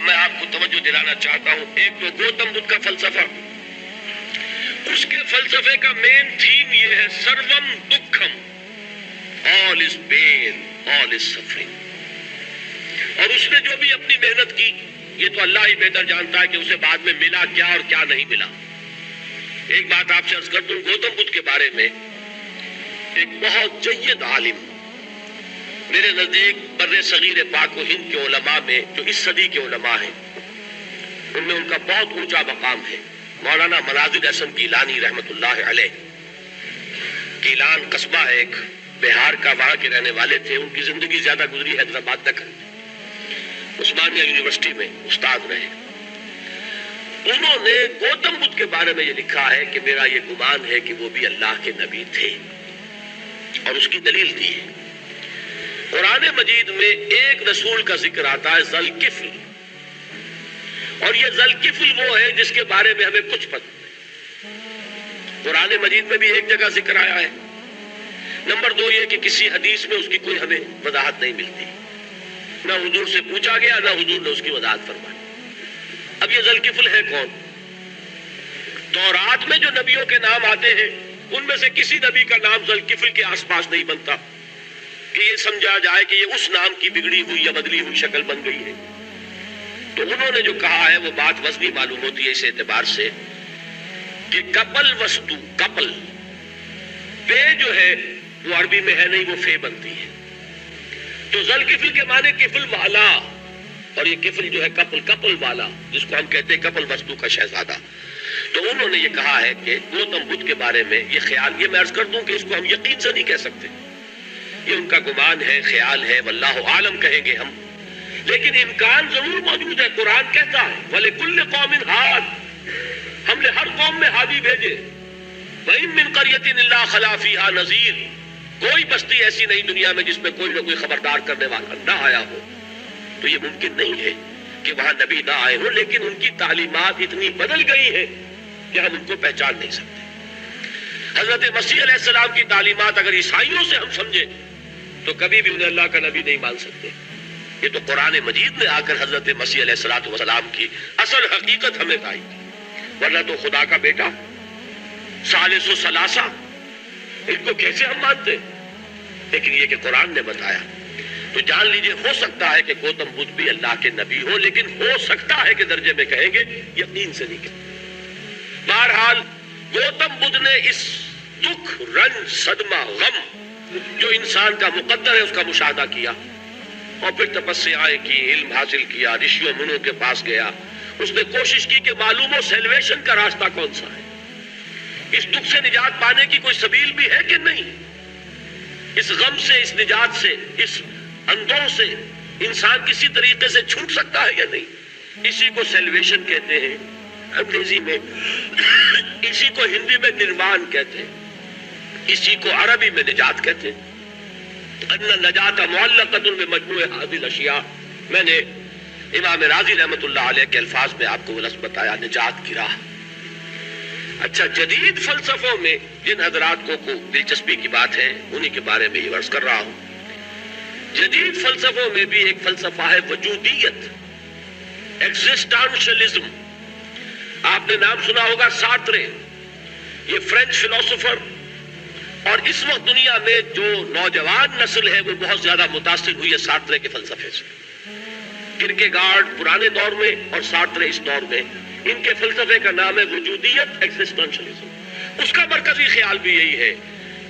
اب میں آپ کو توجہ دلانا چاہتا ہوں، ایک تو گوتم بدھ کا فلسفہ، اس کے فلسفے کا مین تھیم یہ ہے سروم دکھم، all is pain, all is suffering. اور اس نے جو بھی اپنی محنت کی یہ تو اللہ ہی بہتر جانتا ہے کہ اسے بعد میں ملا کیا اور کیا نہیں ملا. ایک بات آپ سے عرض کر دوں، گوتم بدھ کے بارے میں ایک بہت جید عالم میرے نزدیک بر صغیر پاک و ہند کے علماء میں جو اس صدی کے علماء ہیں ان میں ان کا بہت اونچا مقام ہے، مولانا مناظر احسن گیلانی رحمت اللہ علیہ. گیلان قصبہ ہے ایک بہار کا، وہاں کے رہنے والے تھے. ان کی زندگی زیادہ گزری حیدرآباد تک، عثمانیہ یونیورسٹی میں استاد رہے. انہوں نے گوتم بدھ کے بارے میں یہ لکھا ہے کہ میرا یہ گمان ہے کہ وہ بھی اللہ کے نبی تھے، اور اس کی دلیل دی ہے. قرآن مجید میں ایک رسول کا ذکر آتا ہے ذوالکفل، اور یہ ذوالکفل وہ ہے جس کے بارے میں ہمیں کچھ پتہ نہیں. قرآن مجید میں بھی ایک جگہ ذکر آیا ہے. نمبر 2 یہ کہ کسی حدیث میں اس کی کوئی ہمیں وضاحت نہیں ملتی، نہ حضور سے پوچھا گیا نہ حضور نے اس کی وضاحت فرمائی. اب یہ ذوالکفل ہے کون؟ تورات میں جو نبیوں کے نام آتے ہیں ان میں سے کسی نبی کا نام ذوالکفل کے آس پاس نہیں بنتا کہ یہ سمجھا جائے کہ یہ اس نام کی بگڑی ہوئی یا بدلی ہوئی شکل بن گئی ہے. تو انہوں نے جو کہا ہے وہ بات وزنی معلوم ہوتی ہے اس اعتبار سے کہ کپل وستو، کپل پے جو ہے وہ عربی میں ہے نہیں، وہ فے بنتی ہے. تو ذوالکفل کے معنی کفل والا، اور یہ کفل جو ہے کپل، کپل والا، جس کو ہم کہتے ہیں کپل وستو کا شہزادہ. تو انہوں نے یہ کہا ہے کہ گوتم بدھ کے بارے میں یہ خیال، یہ میں عرض کر دوں کہ اس کو ہم یقین سے نہیں کہہ سکتے، یہ ان کا گمان ہے، خیال ہے، واللہ عالم کہیں گے ہم، لیکن امکان ضرور موجود ہے. قرآن کہتا ہے وَلِكُلِّ قَوْمٍ ہَادٍ، ہم نے ہر قوم میں ہادی بھیجے. وَإِن مِّن قَرْيَةٍ إِلَّا خَلَا فِيهَا نَذِيرٌ، کوئی بستی ایسی نہیں دنیا میں جس میں کوئی نہ کوئی خبردار کرنے والا نہ آیا ہو. تو یہ ممکن نہیں ہے کہ وہاں نبی نہ آئے ہوں، لیکن ان کی تعلیمات اتنی بدل گئی ہیں کہ ہم ان کو پہچان نہیں سکتے. حضرت مسیح علیہ السلام کی تعلیمات اگر عیسائیوں سے ہم سمجھیں تو کبھی بھی انہیں اللہ کا نبی نہیں مان سکتے. یہ تو قرآن مجید میں آ کر حضرت مسیح علیہ السلام کی اصل حقیقت ہمیں بتائی، ورنہ تو خدا کا بیٹا ثالث و ثلاثہ ان کو کیسے ہم مانتے؟ لیکن یہ کہ قرآن نے بتایا. تو جان لیجئے ہو سکتا ہے کہ گوتم بدھ بھی اللہ کے نبی ہو، لیکن ہو سکتا ہے کہ درجے میں کہیں گے، یقین سے نہیں کہیں. بہرحال گوتم بدھ نے اس دکھ، رنج، صدمہ، غم جو انسان کا مقدر ہے اس کا مشاہدہ کیا، اور پھر تپسیائیں کی، علم حاصل کیا، رشیوں منوں کے پاس گیا. اس نے کوشش کی کہ معلوم ہو سیلویشن کا راستہ کون سا ہے، اس دکھ سے نجات پانے کی کوئی سبیل بھی ہے کہ نہیں، اس غم سے، اس نجات سے، اس اندھوں سے انسان کسی طریقے سے چھوٹ سکتا ہے یا نہیں. اسی کو سیلویشن کہتے ہیں انگریزی میں، اسی کو ہندی میں نرمان کہتے ہیں، اسی کو عربی میں نجات کہتے ہیں. ان النجات معلقۃ بمجموع هذه الاشیاء. میں نے امام راضی رحمت اللہ علیہ کے الفاظ میں آپ کو وہ لفظ بتایا، نجات کی راہ. اچھا، جدید فلسفوں میں جن حضرات کو دلچسپی کی بات ہے انہی کے بارے میں یہ عرض کر رہا ہوں. جدید فلسفوں میں بھی ایک فلسفہ ہے وجودیت، ایگزسٹانشلزم. آپ نے نام سنا ہوگا سارترے، یہ فرینچ فلسفر. اور اس وقت دنیا میں جو نوجوان نسل ہے وہ بہت زیادہ متاثر ہوئی ہے سارترے کے فلسفے سے. کرکیگارڈ پرانے دور میں اور سارترے اس دور میں، ان کے فلسفے کا نام ہے وجودیت، ایگزسٹانشلزم. اس کا مرکزی خیال بھی یہی ہے،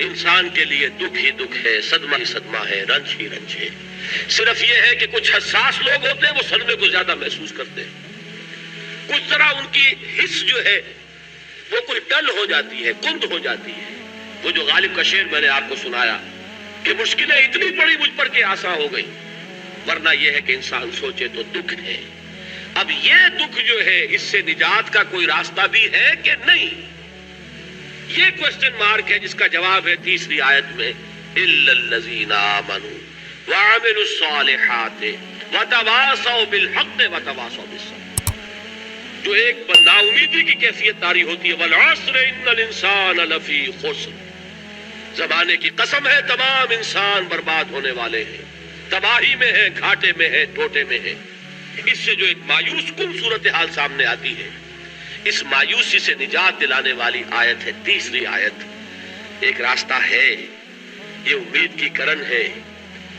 انسان کے لیے دکھ ہی دکھ ہے، صدمہ ہی صدمہ ہے، رنج ہی رنج ہے. صرف یہ ہے کہ کچھ حساس لوگ ہوتے ہیں وہ صدمے کو زیادہ محسوس کرتے ہیں، کچھ طرح ان کی حس جو ہے وہ کچھ ڈل ہو جاتی ہے، کند ہو جاتی ہے. وہ جو غالب کا شعر میں نے آپ کو سنایا کہ مشکلیں اتنی بڑی مجھ پر کہ آسان ہو گئی، ورنہ یہ ہے کہ انسان سوچے تو دکھ ہے. اب یہ دکھ جو ہے اس سے نجات کا کوئی راستہ بھی ہے کہ نہیں، یہ کوسچن مارک ہے، جس کا جواب ہے تیسری آیت میں اِلَّا الَّذِينَ آمَنُوا وَعَمِلُوا الصَّالِحَاتِ وَتَوَاصَوْا بِالْحَقِّ وَتَوَاصَوْا بِالصَّبْرِ. جو ایک نا امیدی کی کیفیت طاری ہوتی ہے، وَالْعَصْرِ إِنَّ الْإِنسَانَ لَفِي خُسْرٍ، زمانے کی قسم ہے تمام انسان برباد ہونے والے ہیں، تباہی میں ہیں، گھاٹے میں ہیں، ٹوٹے میں ہیں. اس سے جو ایک مایوس کن صورتحال سامنے آتی ہے، اس مایوسی سے نجات دلانے والی آیت ہے تیسری آیت۔ ایک راستہ ہے، یہ امید کی کرن ہے،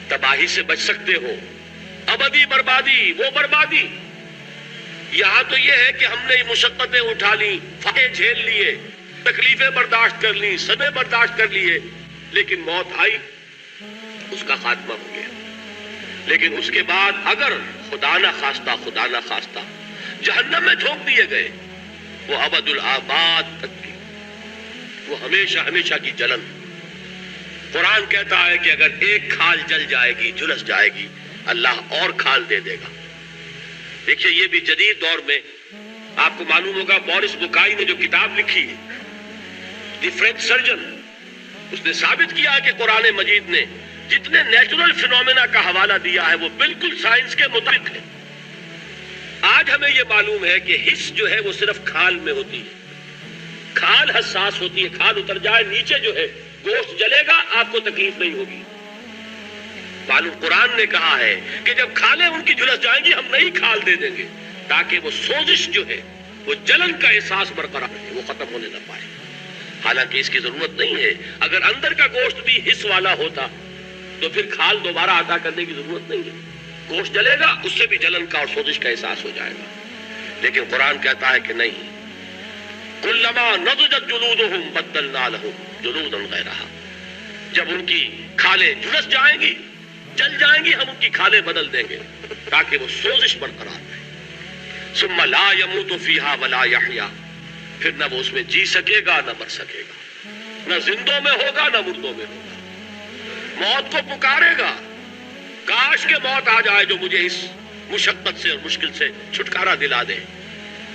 تباہی سے بچ سکتے ہو، ابدی بربادی وہ بربادی۔ یہاں تو یہ ہے کہ ہم نے مشقتیں اٹھا لی، فقے جھیل لیے، تکلیفیں برداشت کر لی، صدمے برداشت کر لیے، لیکن موت آئی، اس کا خاتمہ ہو گیا۔ لیکن اس کے بعد اگر خدا نہ خواستہ جہنم میں جھونک دیے گئے، وہ ابد الآباد تک کی، وہ ہمیشہ کی جلن۔ قرآن کہتا ہے کہ اگر ایک کھال جل جائے گی، جھلس جائے گی، اللہ اور کھال دے دے گا۔ دیکھیے یہ بھی جدید دور میں آپ کو معلوم ہوگا، بورس بکائی نے جو کتاب لکھی ہے دی فرینچ سرجن، اس نے ثابت کیا ہے کہ قرآن مجید نے جتنے نیچرل فینومینا کا حوالہ دیا ہے وہ بالکل سائنس کے مطابق ہے۔ آج ہمیں یہ معلوم ہے کہ حس جو ہے وہ صرف کھال میں ہوتی ہے، کھال حساس ہوتی ہے، کھال اتر جائے نیچے جو ہے گوشت جلے گا، آپ کو تکلیف نہیں ہوگی۔ معلوم قرآن نے کہا ہے کہ جب کھالیں ان کی جھلس جائیں گی، ہم نئی کھال دے دیں گے تاکہ وہ سوزش جو ہے، وہ جلن کا احساس برقرار رہے، وہ ختم ہونے نہ پائے۔ حالانکہ اس کی ضرورت نہیں ہے، اگر اندر کا گوشت بھی حس والا ہوتا تو پھر کھال دوبارہ عطا کرنے کی ضرورت نہیں ہے، گوشت جلے گا، اس سے بھی جلن کا اور سوزش کا احساس ہو جائے گا۔ لیکن قرآن کہتا ہے کہ نہیں، کلما نضجت جلودہم بدلنا لہم جلودا غیرہا، جب ان کی کھالیں جھلس جائیں گی، جل جائیں گی، ہم ان کی کھالیں بدل دیں گے تاکہ وہ سوزش برقرار رہے۔ ثم لا يموت فیہا ولا یحیا، پھر نہ وہ اس میں جی سکے گا نہ مر سکے گا، نہ زندوں میں ہوگا نہ مردوں میں ہوگا۔ موت کو پکارے گا، کاش کہ موت آ جائے جو مجھے اس مشقت سے اور مشکل سے چھٹکارا دلا دے۔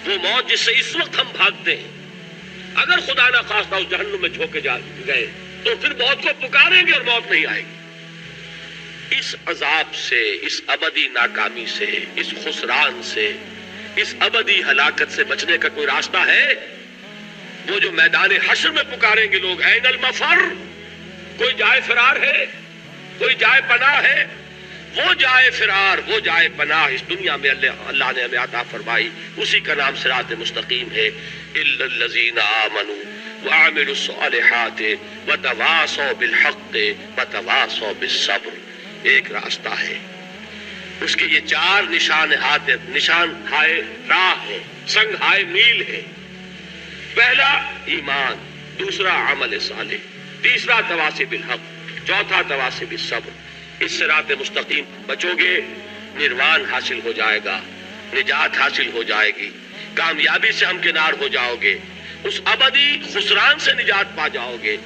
وہ موت جس سے اس وقت ہم بھاگتے ہیں، اگر خدا نہ خواستہ اس جہنم میں جھونکے جا گئے تو پھر موت کو پکاریں گے اور موت نہیں آئے گی۔ اس عذاب سے، اس ابدی ناکامی سے، اس خسران سے، اس ابدی ہلاکت سے بچنے کا کوئی راستہ ہے؟ وہ جو میدان حشر میں پکاریں گے لوگ، این المفر، کوئی جائے فرار ہے، کوئی جائے پناہ ہے؟ وہ جائے فرار، وہ جائے پناہ اس دنیا میں اللہ نے ہمیں عطا فرمائی، اسی کا نام صراط مستقیم ہے۔ الا الذین آمنوا وعملوا الصالحات وتواصوا بالحق وتواصوا بالصبر، ایک راستہ ہے، اس کے یہ چار نشان ہائے راہ ہے، سنگ ہائے میل ہے۔ پہلا ایمان، دوسرا عمل صالح، تیسرا تواصی بالحق، چوتھا تواصی بالصبر۔ اس صراط مستقیم بچو گے، نروان حاصل ہو جائے گا، نجات حاصل ہو جائے گی، کامیابی سے ہمکنار ہو جاؤ گے، اس ابدی خسران سے نجات پا جاؤ گے۔